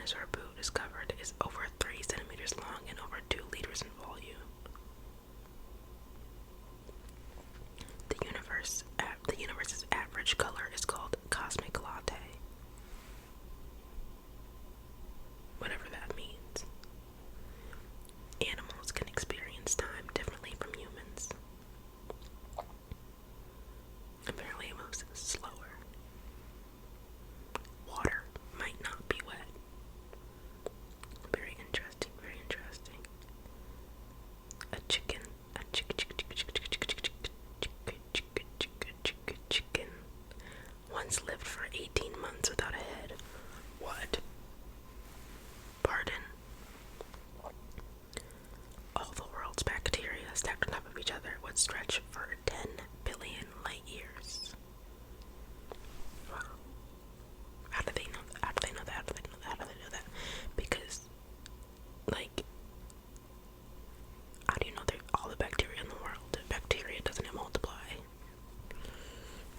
dinosaur boot discovered is over 3 centimeters long and over 2 liters in volume. The universe's average color is called cosmic latte. Whatever that means. Animals can experience time differently from humans. Apparently it moves slower. Water might not be wet. Very interesting, very interesting. A chicken once lived for 18 months without a head. What? Pardon? All the world's bacteria stacked on top of each other would stretch for 10 billion light years. Wow. How do they know that? How do they know that? How do they know that? How do they know that? Because, like, how do you know that all the bacteria in the world? Bacteria doesn't multiply.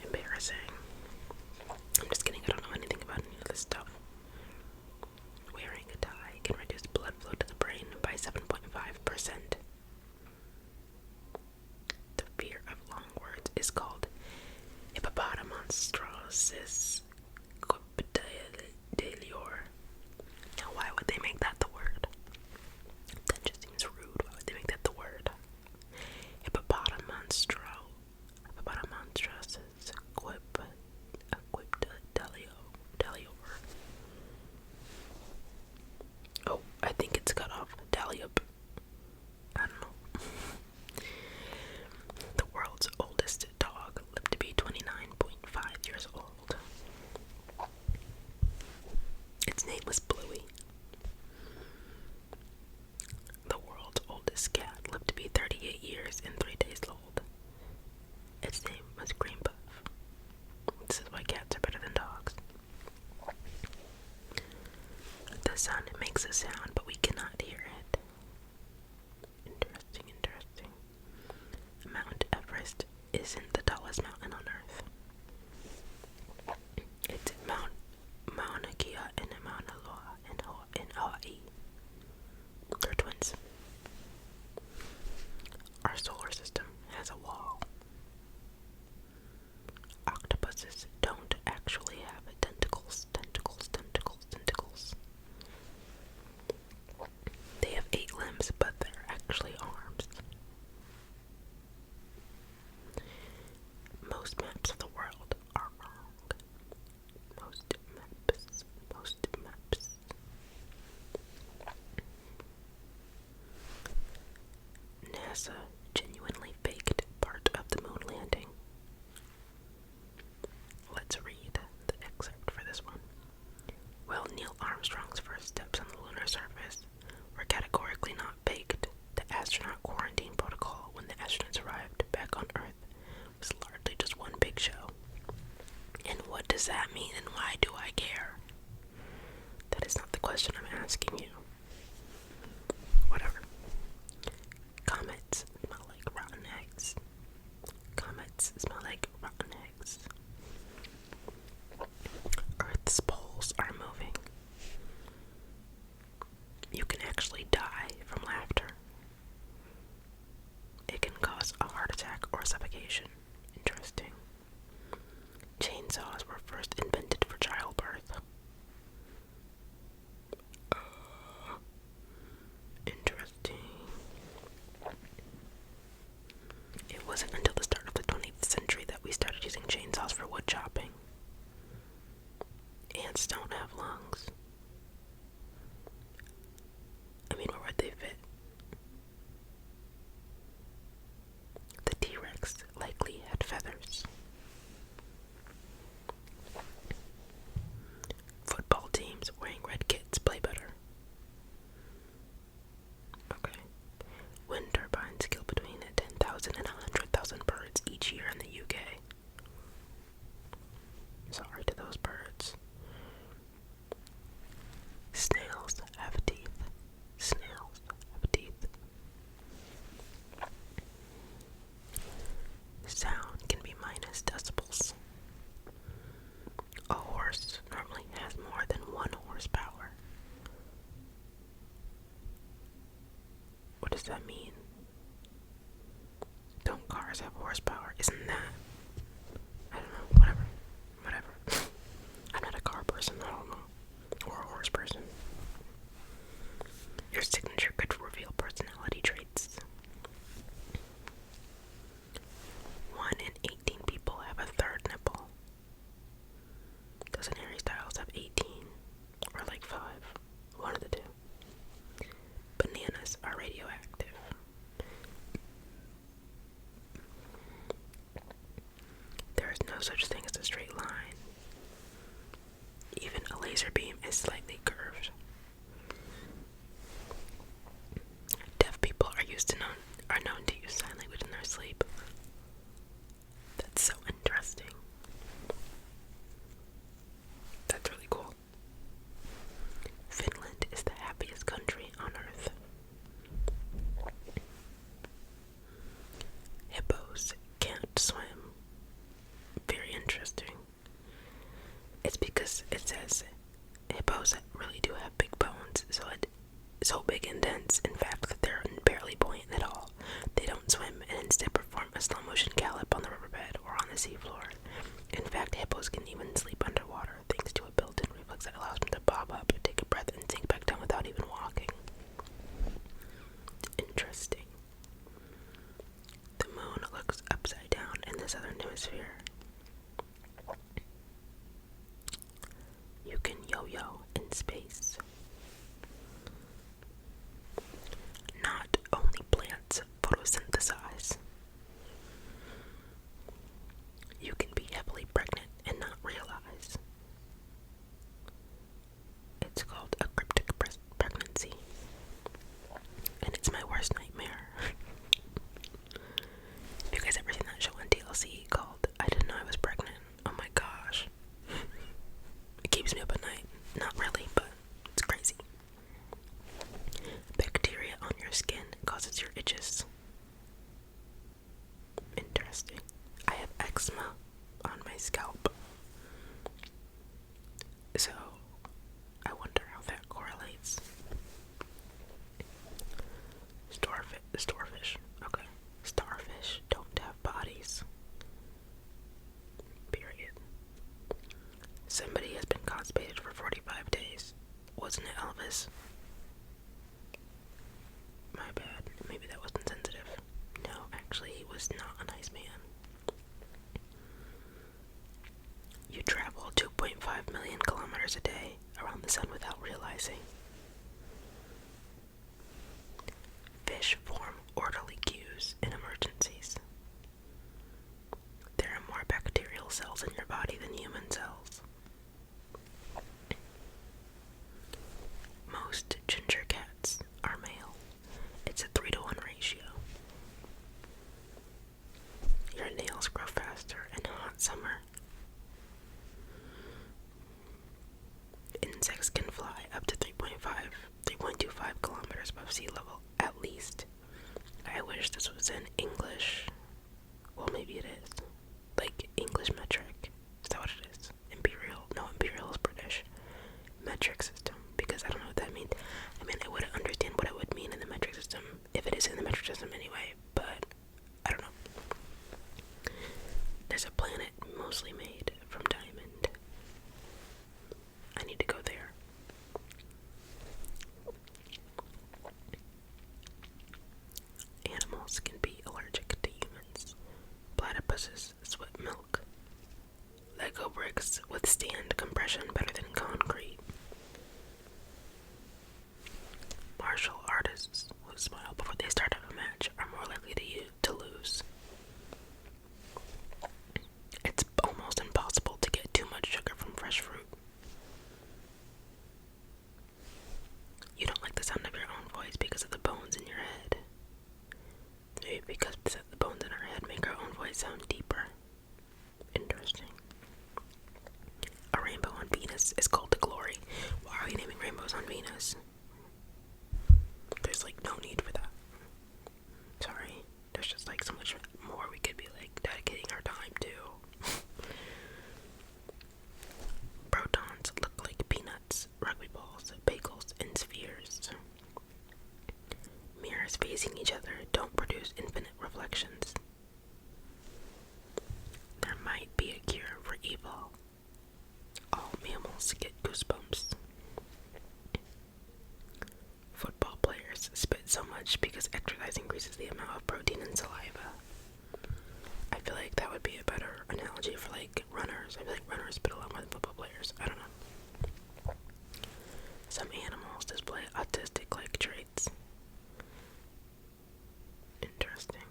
Embarrassing. I'm just kidding, I don't know anything about any of this stuff. Wearing a tie can reduce blood flow to the brain by 7.5%. The fear of long words is called hippopotamonstrosis quipedalior. Now, why would they make that the word? That just seems rude. Why would they make that the word? Hippopotamonstrosis quipedalior. Oh, I think it's cut off. Daliop. I don't know. The world's oldest dog lived to be 29.5 years old. Its name was Bluey. The world's oldest cat lived to be 38 years and 3 days old. Its name was Green Puff. This is why cats are better than dogs. The sun makes a sound, but we cannot hear it. Interesting, interesting. Mount Everest isn't the tallest mountain on Earth. It's Mauna Kea and Mauna Loa in Hawaii. They're twins. Our solar system has a wall. Octopuses don't actually have tentacles. They have 8 limbs, but they're actually arms. Most maps of the world are wrong. Most maps. NASA genuinely faked part of the moon landing. Let's read the excerpt for this one. Well, Neil Armstrong's first steps on the lunar surface were categorically not baked. The astronaut quarantine protocol when the astronauts arrived back on Earth was largely just one big show. And what does that mean, and why do I care? That is not the question I'm asking you. Whatever. Comets smell like rotten eggs. Comets smell like rotten eggs. Earth's poles are moving. You can actually die from laughter. It can cause a heart attack or suffocation. Interesting. Chainsaws were first invented for childbirth. that mean? Don't cars have horsepower? Isn't that? I don't know. Whatever. I'm not a car person. I don't know. Or a horse person. Your signature could reveal personality traits. 1 in 18 people have a third nipple. Doesn't Harry Styles have 18? Or like 5? One of the two. Bananas are radioactive. There is no such thing as a straight line. Even a laser beam is slightly curved. Deaf people are known to use sign language in their sleep. That's so interesting. That's really cool. Finland is the happiest country on earth. Hippos can't swim. Very interesting. It's because it says hippos really do have big bones, so big and dense, in fact, that they're barely buoyant at all. They don't swim and instead perform a slow motion gallop on the riverbed or on the seafloor. In fact, hippos can even sleep underwater thanks to a built-in reflex that allows them to bob up, take a breath, and sink back down without even walking. Interesting. The moon looks upside down in the southern hemisphere. You can yo-yo in space. Not only plants photosynthesize. You can be heavily pregnant and not realize. It's called a cryptic pregnancy. And it's my worst nightmare. Have you guys ever seen that show on TLC called I Didn't Know I Was Pregnant? Oh my gosh. It keeps me up at night. Not really, but it's crazy. Bacteria on your skin causes your itches. Interesting. I have eczema on my scalp. So, I wonder how that correlates. Starfish. Okay. Starfish don't have bodies. Period. Somebody has been constipated for 45 days. Wasn't it Elvis? My bad. Maybe that wasn't sensitive. No, actually, he was not a nice man. You travel 2.5 million kilometers a day around the sun without realizing. Fish form orderly queues in emergencies. There are more bacterial cells in your body than human cells. Most ginger cats are male. It's a 3-to-1 ratio. Your nails grow faster in hot summer. Insects can fly up to 3.25 kilometers above sea level, at least. I wish this was in English. Well, maybe it is. Like, English metric. Is that what it is? Imperial? No, imperial is British. Metric system, because I don't know what that means. I mean, I wouldn't understand what it would mean in the metric system, if it is in the metric system anyway, but I don't know. There's a planet mostly made from diamond. I need to go there. Animals can be allergic to humans. Platypuses sweat milk. Lego bricks withstand compression better than concrete. Martial artists who smile before they start up a match are more stars facing each other don't produce infinite reflections. There might be a cure for evil. All mammals get goosebumps. Football players spit so much because exercise increases the amount of protein in saliva. I feel like that would be a better analogy for like runners. I feel like runners spit a lot more than football players. I don't know. Some animals display autistic-like traits. Interesting.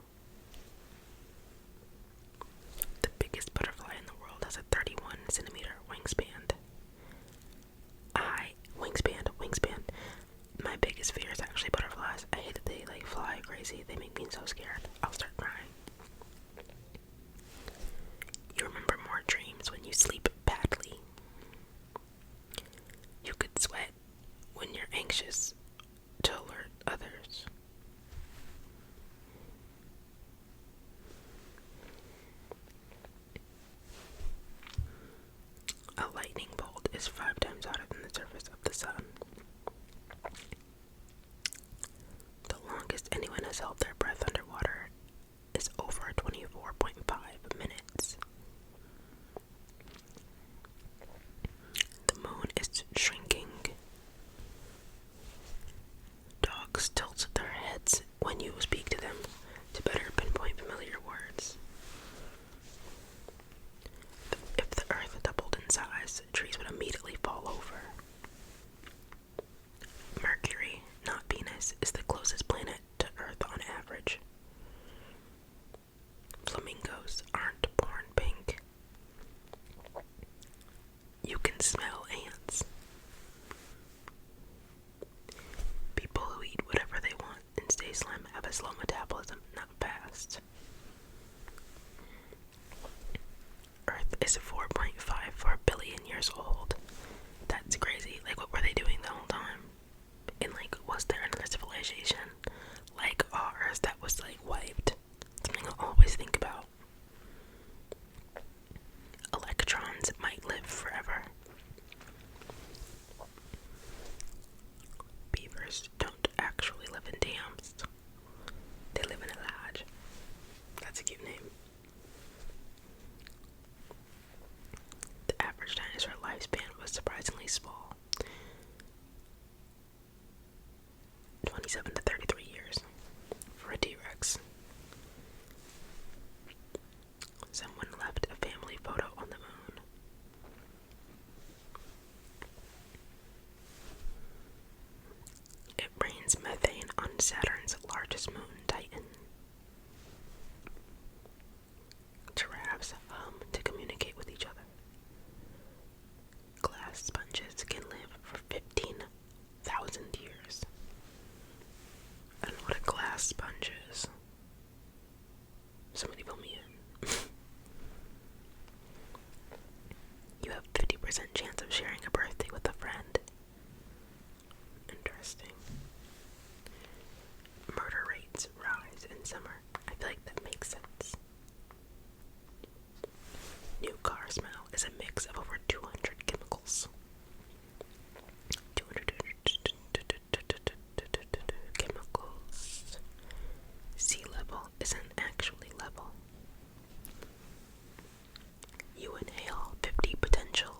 The biggest butterfly in the world has a 31 centimeter wingspan. Wingspan. My biggest fear is actually butterflies. I hate that they like fly crazy. They make me so scared. I'll start crying. You remember more dreams when you sleep badly. You could sweat when you're anxious to alert others. A lightning bolt is 5 times hotter than the surface of the sun. The longest anyone has held their breath underwater is over 24.5 minutes. The moon is shrinking. Dogs tilt their heads when you speak to them to better pinpoint familiar words. If the earth doubled in size, trees would immediately fall over. Mercury, not Venus, is the closest planet to Earth on average. Flamingos aren't born pink. You can smell ants. People who eat whatever they want and stay slim have a slow metabolism, not fast. Earth is 4.54 billion years old. That's crazy. Like, what were they doing the whole time? And like, was there another civilization like ours that was like wiped? Something I always think about. Electrons might live forever. Beavers don't actually live in dams. They live in a lodge. That's a cute name. The average dinosaur lifespan was surprisingly small. 27 to 33 years for a T-Rex. Someone left a family photo on the moon. It rains methane on Saturn's largest moon, Titan. Giraffes hum to communicate with each other. Glass sponges can live for 15,000 years. I don't know what a glass sponge is. Somebody fill me in. You have 50% chance of sharing a birthday with a friend. Interesting. Murder rates rise in summer. I feel like that makes sense. New car smell is a mix of over 200 chemicals. 200 chemicals. Sea level isn't actually level. You inhale 50 potentially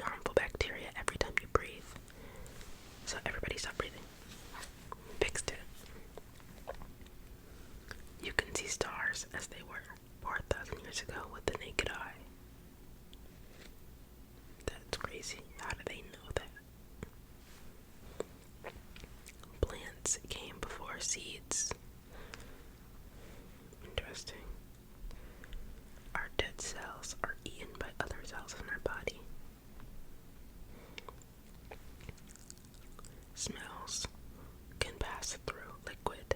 harmful bacteria every time you breathe. So everybody stop breathing. Fixed it. You can see stars as they were 4,000 years ago with the naked eye. That's crazy. How do they know that? Plants came before seeds. Interesting. Our dead cells are eaten by other cells in our body. Smells can pass through liquid.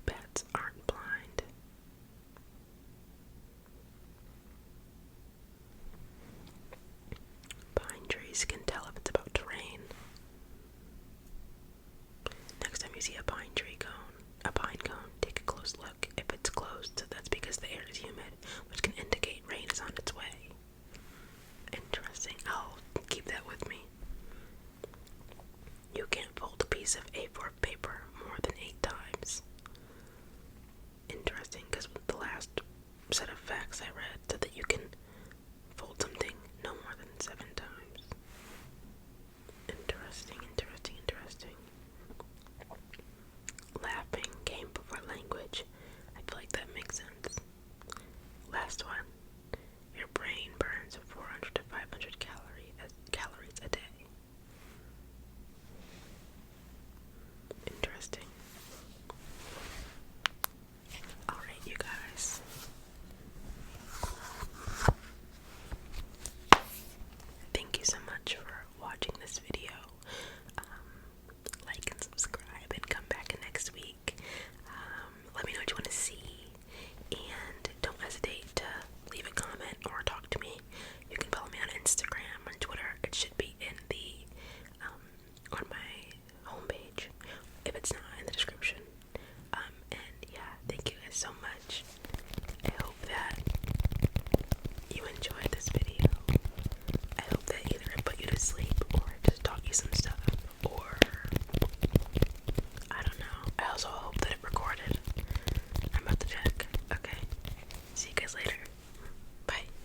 Bats aren't blind. Pine trees can tell if it's about to rain. Next time you see a pine cone, take a close look. If it's closed, that's because the air is humid, which can indicate rain is on its way. Interesting. I'll keep that with me. race of